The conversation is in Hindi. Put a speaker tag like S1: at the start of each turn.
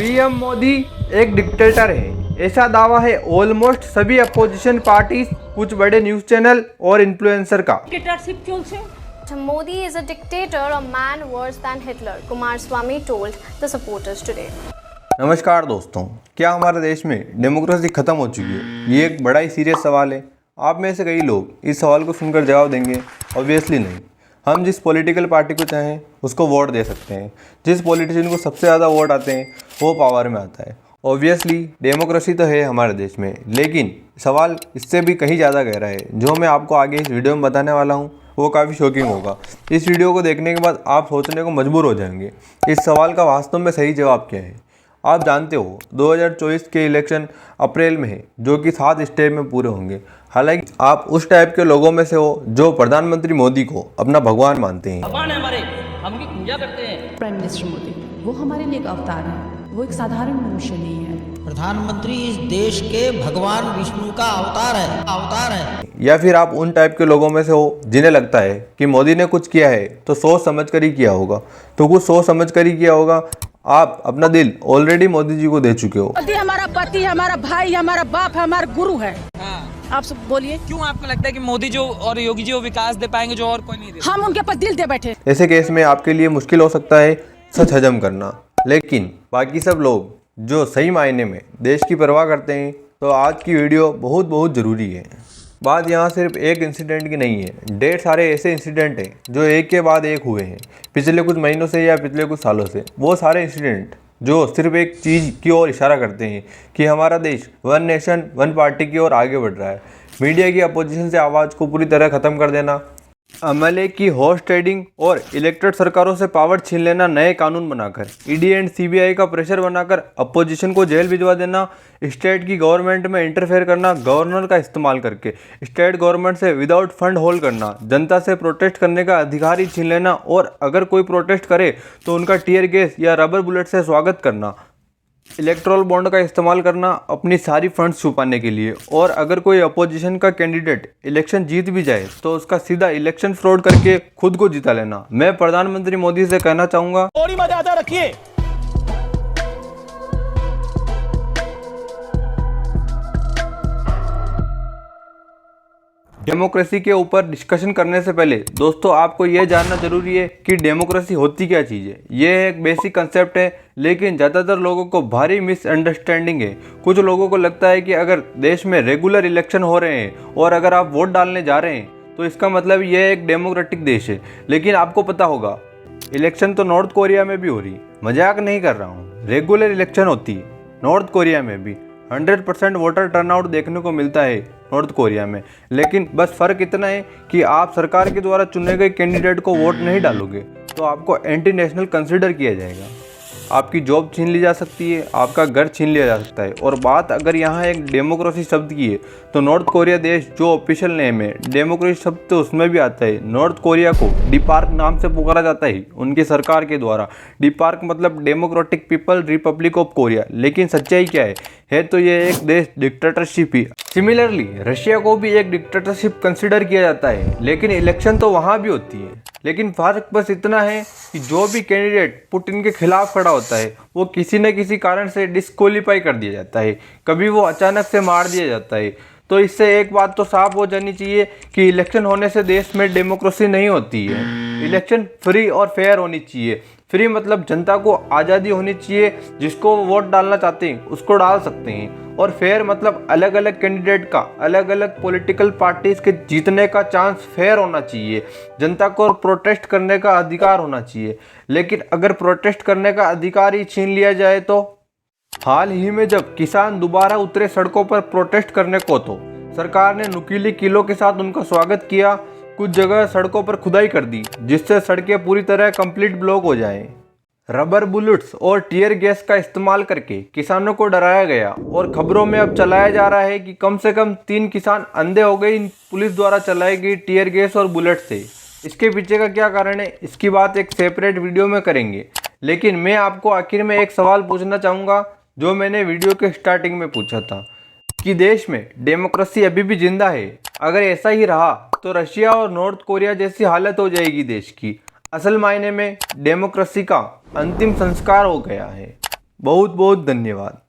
S1: पीएम मोदी एक डिक्टेटर है, ऐसा दावा है ऑलमोस्ट सभी अपोजिशन पार्टीज, कुछ बड़े न्यूज चैनल और इन्फ्लुएंसर का।
S2: डिक्टेटरशिप क्यों से?
S3: Modi is a dictator, a man worse than Hitler, Kumaraswamy told the supporters today.
S1: नमस्कार दोस्तों, क्या हमारे देश में डेमोक्रेसी खत्म हो चुकी है? ये एक बड़ा ही सीरियस सवाल है। आप में से कई लोग इस सवाल को सुनकर जवाब देंगे, ऑब्वियसली नहीं। हम जिस पॉलिटिकल पार्टी को चाहें उसको वोट दे सकते हैं। जिस पॉलिटिशियन को सबसे ज़्यादा वोट आते हैं वो पावर में आता है। ऑब्वियसली डेमोक्रेसी तो है हमारे देश में, लेकिन सवाल इससे भी कहीं ज़्यादा गहरा है। जो मैं आपको आगे इस वीडियो में बताने वाला हूँ वो काफ़ी शॉकिंग होगा। इस वीडियो को देखने के बाद आप सोचने को मजबूर हो जाएंगे, इस सवाल का वास्तव में सही जवाब क्या है। आप जानते हो 2024 के इलेक्शन अप्रैल में है, जो कि 7 स्टेट में पूरे होंगे। हालांकि आप उस टाइप के लोगों में से हो जो प्रधानमंत्री मोदी को अपना भगवान मानते हैं।
S2: भगवान है हमारे, हम उनकी पूजा करते हैं।
S4: प्राइम मिनिस्टर मोदी वो हमारे लिए एक अवतार है, वो एक साधारण मनुष्य नहीं है।
S5: प्रधानमंत्री इस देश के भगवान विष्णु का अवतार है।
S1: या फिर आप उन टाइप के लोगों में से हो जिन्हें लगता है कि मोदी ने कुछ किया है तो सोच समझ कर ही किया होगा, तो कुछ सोच समझ कर ही किया होगा। आप अपना दिल ऑलरेडी मोदी जी को दे चुके हो।
S6: मोदी हमारा पति, हमारा भाई, हमारा बाप, हमारा गुरु है। आप सब बोलिए,
S7: क्यों आपको लगता है कि मोदी जो और योगी जी वो विकास दे पाएंगे जो और कोई नहीं दे?
S6: हम उनके पर दिल दे बैठे।
S1: ऐसे केस में आपके लिए मुश्किल हो सकता है सच हजम करना, लेकिन बाकी सब लोग जो सही मायने में देश की परवाह करते हैं, तो आज की वीडियो बहुत बहुत ज़रूरी है। बात यहाँ सिर्फ एक इंसिडेंट की नहीं है, ढेर सारे ऐसे इंसिडेंट हैं जो एक के बाद एक हुए हैं पिछले कुछ महीनों से या पिछले कुछ सालों से। वो सारे इंसिडेंट जो सिर्फ एक चीज़ की ओर इशारा करते हैं कि हमारा देश वन नेशन वन पार्टी की ओर आगे बढ़ रहा है। मीडिया की अपोजिशन से आवाज़ को पूरी तरह ख़त्म कर देना, एमएलए की हॉर्स ट्रेडिंग और इलेक्टेड सरकारों से पावर छीन लेना, नए कानून बनाकर ईडी एंड सीबीआई का प्रेशर बनाकर अपोजिशन को जेल भिजवा देना, स्टेट की गवर्नमेंट में इंटरफेयर करना, गवर्नर का इस्तेमाल करके स्टेट गवर्नमेंट से विदाउट फंड होल्ड करना, जनता से प्रोटेस्ट करने का अधिकार ही छीन लेना, और अगर कोई प्रोटेस्ट करे तो उनका टीयर गैस या रबर बुलेट से स्वागत करना, इलेक्ट्रल बॉन्ड का इस्तेमाल करना अपनी सारी फंड्स छुपाने के लिए, और अगर कोई अपोजिशन का कैंडिडेट इलेक्शन जीत भी जाए तो उसका सीधा इलेक्शन फ्रॉड करके खुद को जिता लेना। मैं प्रधानमंत्री मोदी से कहना चाहूँगा,
S2: थोड़ी मर्यादा रखिए।
S1: डेमोक्रेसी के ऊपर डिस्कशन करने से पहले दोस्तों आपको यह जानना जरूरी है कि डेमोक्रेसी होती क्या चीज़ है। यह एक बेसिक कंसेप्ट है, लेकिन ज़्यादातर लोगों को भारी मिसअंडरस्टैंडिंग है। कुछ लोगों को लगता है कि अगर देश में रेगुलर इलेक्शन हो रहे हैं और अगर आप वोट डालने जा रहे हैं तो इसका मतलब यह एक डेमोक्रेटिक देश है। लेकिन आपको पता होगा इलेक्शन तो नॉर्थ कोरिया में भी हो रही, मजाक नहीं कर रहा हूँ। रेगुलर इलेक्शन होती है नॉर्थ कोरिया में भी, 100% वोटर टर्नआउट देखने को मिलता है नॉर्थ कोरिया में। लेकिन बस फ़र्क इतना है कि आप सरकार के द्वारा चुने गए कैंडिडेट को वोट नहीं डालोगे तो आपको एंटी नेशनल कंसिडर किया जाएगा, आपकी जॉब छीन ली जा सकती है, आपका घर छीन लिया जा सकता है। और बात अगर यहाँ एक डेमोक्रेसी शब्द की है तो नॉर्थ कोरिया देश जो ऑफिशियल नेम है डेमोक्रेसी शब्द तो उसमें भी आता है। नॉर्थ कोरिया को डीपार्क नाम से पुकारा जाता है उनकी सरकार के द्वारा। डीपार्क मतलब democratic people Republic of Korea. लेकिन सच्चाई क्या है तो ये एक देश डिक्टेटरशिप ही। सिमिलरली रशिया को भी एक डिक्टेटरशिप कंसिडर किया जाता है, लेकिन इलेक्शन तो वहाँ भी होती है। लेकिन फर्क बस इतना है कि जो भी कैंडिडेट पुतिन के खिलाफ खड़ा होता है वो किसी न किसी कारण से डिस्क्वालीफाई कर दिया जाता है, कभी वो अचानक से मार दिया जाता है। तो इससे एक बात तो साफ हो जानी चाहिए कि इलेक्शन होने से देश में डेमोक्रेसी नहीं होती है। इलेक्शन फ्री और फेयर होनी चाहिए। फ्री मतलब जनता को आज़ादी होनी चाहिए, जिसको वोट डालना चाहते हैं उसको डाल सकते हैं। और फेयर मतलब अलग अलग कैंडिडेट का अलग अलग पॉलिटिकल पार्टीज के जीतने का चांस फेयर होना चाहिए। जनता को प्रोटेस्ट करने का अधिकार होना चाहिए। लेकिन अगर प्रोटेस्ट करने का अधिकार ही छीन लिया जाए तो हाल ही में जब किसान दोबारा उतरे सड़कों पर प्रोटेस्ट करने को तो सरकार ने नुकीली किलों के साथ उनका स्वागत किया। कुछ जगह सड़कों पर खुदाई कर दी जिससे सड़कें पूरी तरह कंप्लीट ब्लॉक हो जाएं। रबर बुलेट्स और टीयर गैस का इस्तेमाल करके किसानों को डराया गया और खबरों में अब चलाया जा रहा है कि कम से कम 3 किसान अंधे हो गए इन पुलिस द्वारा चलाई गई टीयर गैस और बुलेट से। इसके पीछे का क्या कारण है इसकी बात एक सेपरेट वीडियो में करेंगे। लेकिन मैं आपको आखिर में एक सवाल पूछना चाहूँगा जो मैंने वीडियो के स्टार्टिंग में पूछा था कि देश में डेमोक्रेसी अभी भी जिंदा है। अगर ऐसा ही रहा तो रशिया और नॉर्थ कोरिया जैसी हालत हो जाएगी देश की। असल मायने में डेमोक्रेसी का अंतिम संस्कार हो गया है। बहुत बहुत धन्यवाद।